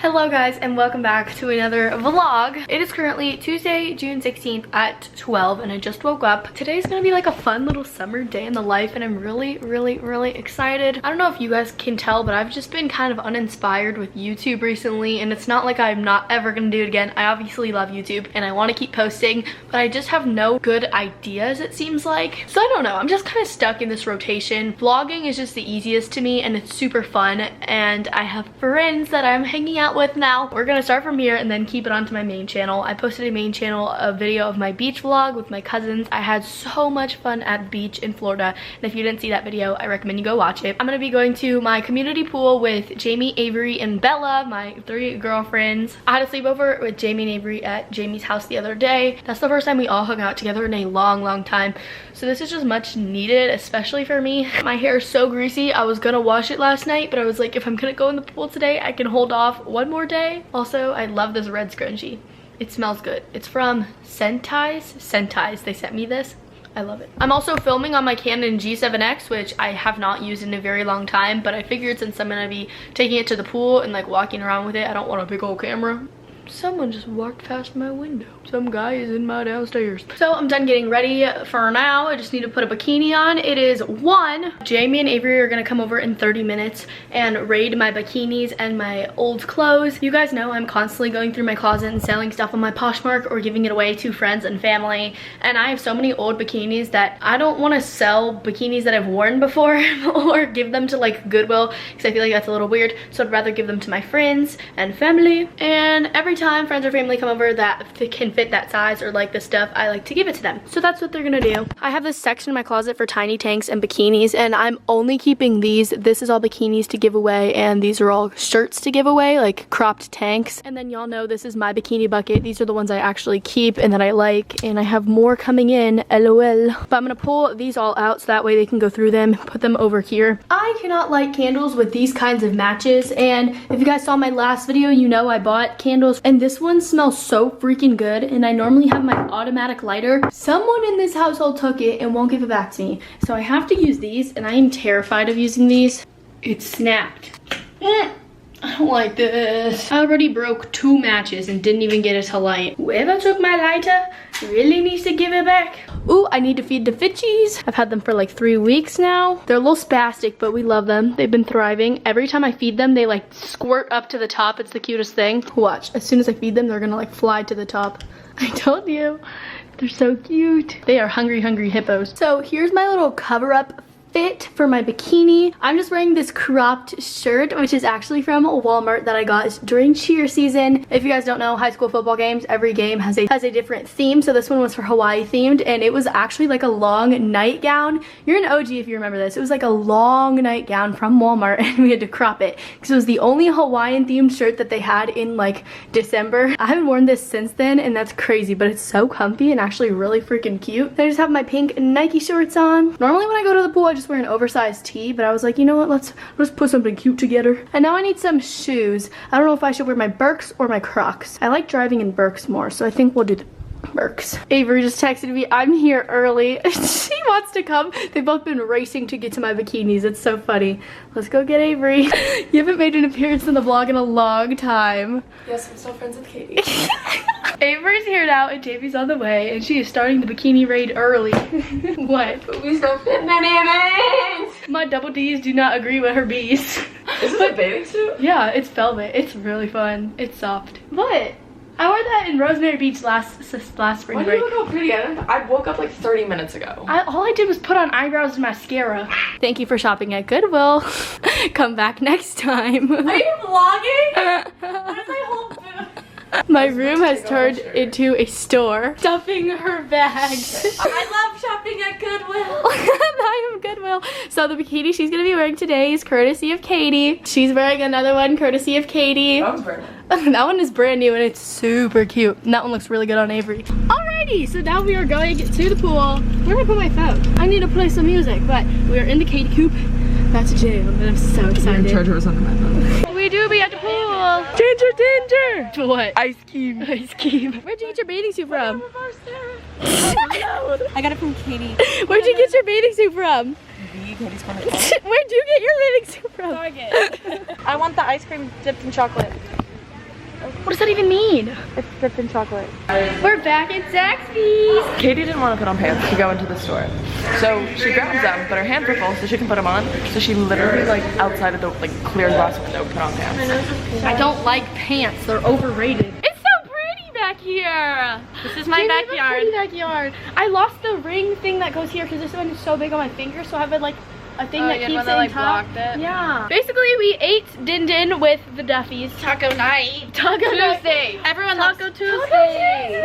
Hello guys and welcome back to another vlog. It is currently Tuesday, June 16th at 12 and I just woke up. Today's gonna be like a fun little summer day in the life and I'm really excited. I don't know if you guys can tell, but I've just been kind of uninspired with YouTube recently, and it's not like I'm not ever gonna do it again. I obviously love YouTube and I want to keep posting, but I just have no good ideas, it seems like. So I don't know, I'm just kind of stuck in this rotation. Vlogging is just the easiest to me and it's super fun, and I have friends that I'm hanging out with now. We're gonna start from here and then keep it onto my main channel. I posted a main channel, a video of my beach vlog with my cousins. I had so much fun at the beach in Florida, and if you didn't see that video, I recommend you go watch it. I'm gonna be going to my community pool with Jamie, Avery, and Bella, my 3 girlfriends. I had a sleepover with Jamie and Avery at Jamie's house the other day. That's the first time we all hung out together in a long time. So this is just much needed, especially for me. My hair is so greasy. I was gonna wash it last night, but I was like, if I'm gonna go in the pool today, I can hold off one more day. Also, I love this red scrunchie. It smells good. It's from Caiti. They sent me this. I love it. I'm also filming on my Canon G7X, which I have not used in a very long time, but I figured since I'm gonna be taking it to the pool and like walking around with it, I don't want a big old camera. Someone just walked past my window. Some guy is in my downstairs. So I'm done getting ready for now. I just need to put a bikini on. It is 1. Jamie and Avery are gonna come over in 30 minutes and raid my bikinis and my old clothes. You guys know I'm constantly going through my closet and selling stuff on my Poshmark or giving it away to friends and family. And I have so many old bikinis that I don't want to sell bikinis that I've worn before or give them to like Goodwill, because I feel like that's a little weird. So I'd rather give them to my friends and family. And every time friends or family come over that can fit that size or like this stuff, I like to give it to them. So that's what they're gonna do. I have this section in my closet for tiny tanks and bikinis, and I'm only keeping these. This is all bikinis to give away, and these are all shirts to give away, like cropped tanks. And then y'all know this is my bikini bucket. These are the ones I actually keep and that I like, and I have more coming in, LOL. But I'm gonna pull these all out so that way they can go through them, put them over here. I cannot light candles with these kinds of matches, and if you guys saw my last video, you know I bought candles, and this one smells so freaking good, and I normally have my automatic lighter. Someone in this household took it and won't give it back to me, so I have to use these, and I am terrified of using these. It snapped. I don't like this. I already broke 2 matches and didn't even get it to light. Whoever took my lighter really needs to give it back. Ooh, I need to feed the Fitchies. I've had them for like 3 weeks now. They're a little spastic, but we love them. They've been thriving. Every time I feed them, they like squirt up to the top. It's the cutest thing. Watch, as soon as I feed them, they're gonna like fly to the top. I told you. They're so cute. They are hungry hippos. So here's my little cover up fit for my bikini. I'm just wearing this cropped shirt, which is actually from Walmart that I got during cheer season. If you guys don't know, high school football games, every game has a different theme. So this one was for Hawaii themed, and it was actually like a long nightgown. You're an OG if you remember this. It was like a long nightgown from Walmart, and we had to crop it because it was the only Hawaiian themed shirt that they had in like December. I haven't worn this since then, and that's crazy, but it's so comfy and actually really freaking cute. I just have my pink Nike shorts on. Normally when I go to the pool, I just wear an oversized tee, but I was like, you know what, let's put something cute together. And now I need some shoes. I don't know if I should wear my Birks or my Crocs. I like driving in Birks more, so I think we'll do the Birks. Avery just texted me, I'm here early. She wants to come. They've both been racing to get to my bikinis. It's so funny. Let's go get Avery. You haven't made an appearance in the vlog in a long time. Yes, I'm still friends with Caiti. Avery's here now and Jamie's on the way, and she is starting the bikini raid early. What? But we still fit in it. My double D's do not agree with her B's. Is this a bathing suit? Yeah, it's velvet. It's really fun. It's soft. What? I wore that in Rosemary Beach last spring Why break. do you look all pretty? I woke up like 30 minutes ago. All I did was put on eyebrows and mascara. Thank you for shopping at Goodwill. Come back next time. Are you vlogging? What is my whole food? My room has turned into a store. Stuffing her bags. I love shopping at Goodwill. I am Goodwill. So the bikini she's gonna be wearing today is courtesy of Caiti. She's wearing another one courtesy of Caiti. That one's brand new. That one is brand new and it's super cute. And that one looks really good on Avery. Alrighty, so now we are going to the pool. Where did I put my phone? I need to play some music, but we are in the Caiti coop. That's a jam, and I'm so excited. Your charger was under my phone. We do be at the pool. Danger. What? Ice cube. Where'd you get your bathing suit from? I got it from Caiti. Where'd you get your bathing suit from? Caitidecort. Where'd you get your bathing suit from? Target. I want the ice cream dipped in chocolate. What does that even mean? It's dipped in chocolate. We're back at Zaxby's. Kaiti didn't want to put on pants to go into the store. So she grabs them, but her hands are full so she can put them on. So she literally like outside of the like clear glass window put on pants. I don't like pants, they're overrated. It's so pretty back here. This is my backyard. Pretty backyard. I lost the ring thing that goes here because this one is so big on my finger, so I have like a thing that keeps it in top. Yeah. Basically, we ate Din Din with the Duffies. Taco night. Taco Tuesday. Everyone loves Taco Tuesday.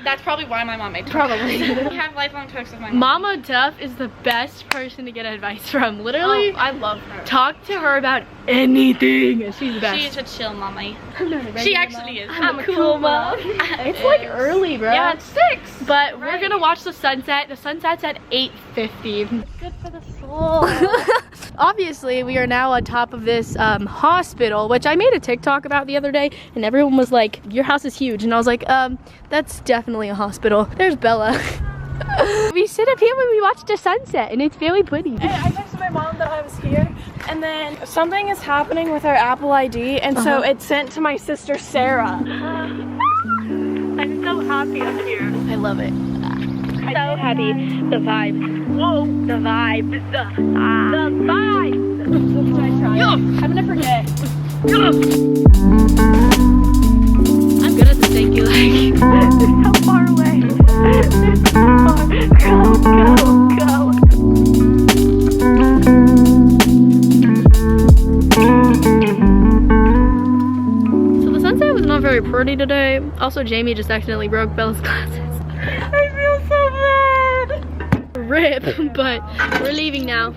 That's probably why my mom made tacos. Probably. We have lifelong talks with my mom. Mama Duff is the best person to get advice from. Literally, I love her. talk to her about anything. She's the best. She's a chill mommy. I'm not a regular She actually is. I'm a cool mom. It's like early, bro. Yeah, it's 6. But we're gonna watch the sunset. The sunset's at 8:50. Good for the soul. Obviously, we are now on top of this hospital, which I made a TikTok about the other day, and everyone was like, your house is huge. And I was like, that's definitely a hospital. There's Bella. We sit up here when we watch the sunset, and it's very pretty. I texted my mom that I was here, and then something is happening with our Apple ID, and so it's sent to my sister Sarah. I'm so happy up here. I love it. So happy. The vibes. Whoa. The vibes. The vibes. Yo, I'm gonna forget. I'm good at the thank you leg. They're so far away. They're so far. Go. So the sunset was not very pretty today. Also, Jamie just accidentally broke Bella's glasses. I feel so bad. Rip, but we're leaving now.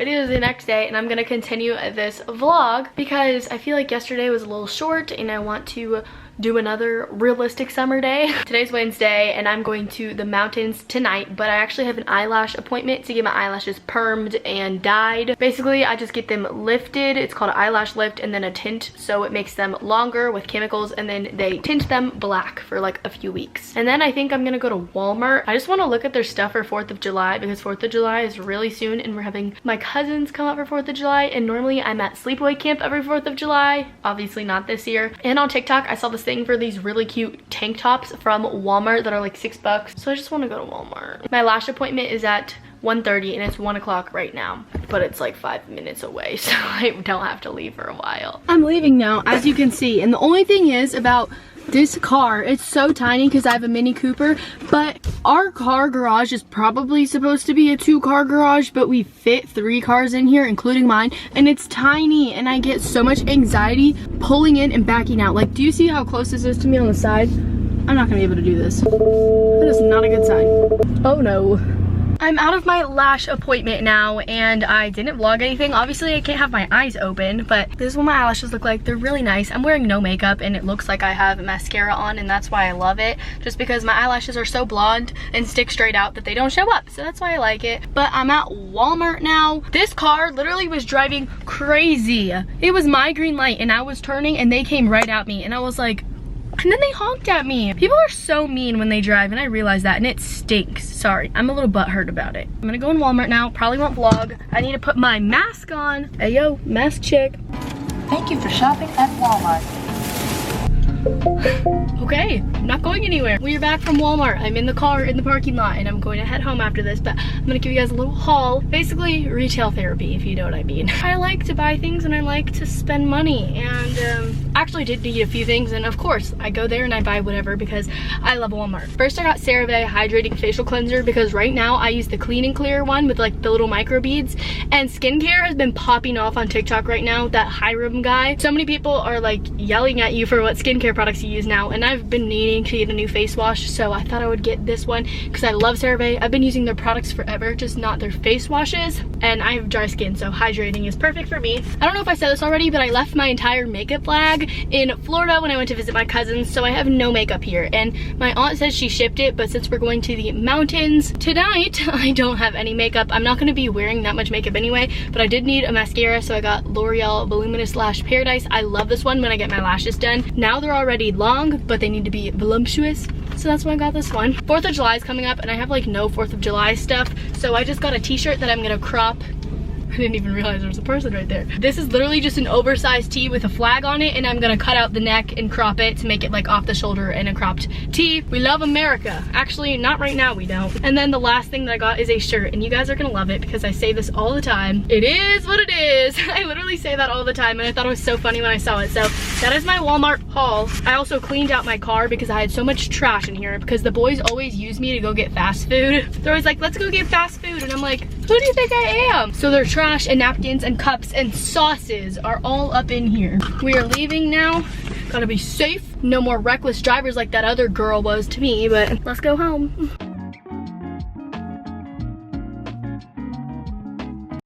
It is the next day, and I'm gonna continue this vlog because I feel like yesterday was a little short and I want to do another realistic summer day. Today's Wednesday and I'm going to the mountains tonight, but I actually have an eyelash appointment to get my eyelashes permed and dyed. Basically, I just get them lifted. It's called an eyelash lift and then a tint, so it makes them longer with chemicals, and then they tint them black for like a few weeks. And then I think I'm gonna go to Walmart. I just want to look at their stuff for 4th of July because 4th of July is really soon and we're having my cousins come out for 4th of July, and normally I'm at sleepaway camp every 4th of July. Obviously not this year. And on TikTok, I saw this thing for these really cute tank tops from Walmart that are like $6. So I just want to go to Walmart. My lash appointment is at 1:30 and it's 1 o'clock right now, but it's like 5 minutes away, so I don't have to leave for a while. I'm leaving now, as you can see, and the only thing is about this car, it's so tiny because I have a Mini Cooper, but our car garage is probably supposed to be a 2-car garage, but we fit 3 cars in here, including mine, and it's tiny, and I get so much anxiety pulling in and backing out. Like, do you see how close this is to me on the side? I'm not gonna be able to do this. That is not a good sign. Oh no. I'm out of my lash appointment now, and I didn't vlog anything. Obviously, I can't have my eyes open, but this is what my eyelashes look like. They're really nice. I'm wearing no makeup, and it looks like I have mascara on, and that's why I love it. Just because my eyelashes are so blonde and stick straight out that they don't show up, so that's why I like it. But I'm at Walmart now. This car literally was driving crazy. It was my green light, and I was turning, and they came right at me, and I was like, and then they honked at me. People are so mean when they drive, and I realize that, and it stinks. Sorry, I'm a little butthurt about it. I'm gonna go in Walmart now, probably won't vlog. I need to put my mask on. Hey yo, mask chick. Thank you for shopping at Walmart. Okay, I'm not going anywhere. We are back from Walmart. I'm in the car in the parking lot, and I'm going to head home after this, but I'm gonna give you guys a little haul. Basically, retail therapy, if you know what I mean. I like to buy things and I like to spend money, and actually did need a few things, and of course, I go there and I buy whatever because I love Walmart. First, I got CeraVe Hydrating Facial Cleanser because right now I use the Clean and Clear one with like the little micro beads, and skincare has been popping off on TikTok right now, that Hyram guy. So many people are like yelling at you for what skincare products you use now, and I've been needing to get a new face wash, so I thought I would get this one because I love CeraVe. I've been using their products forever, just not their face washes, and I have dry skin, so hydrating is perfect for me. I don't know if I said this already, but I left my entire makeup bag in Florida when I went to visit my cousins, so I have no makeup here, and my aunt says she shipped it, but since we're going to the mountains tonight, I don't have any makeup. I'm not going to be wearing that much makeup anyway, but I did need a mascara, so I got L'Oreal Voluminous Lash Paradise. I love this one when I get my lashes done. Now they're already long, but they need to be voluptuous, so that's why I got this one. 4th of July is coming up, and I have like no 4th of July stuff, so I just got a t-shirt that I'm gonna crop I didn't even realize there was a person right there. This is literally just an oversized tee with a flag on it, and I'm gonna cut out the neck and crop it to make it like off the shoulder and a cropped tee. We love America. Actually, not right now, we don't. And then the last thing that I got is a shirt, and you guys are gonna love it because I say this all the time. It is what it is. I literally say that all the time, and I thought it was so funny when I saw it. So that is my Walmart haul. I also cleaned out my car because I had so much trash in here because the boys always use me to go get fast food. They're always like, let's go get fast food, and I'm like, who do you think I am? So their trash and napkins and cups and sauces are all up in here. We are leaving now. Gotta be safe. No more reckless drivers like that other girl was to me, but let's go home.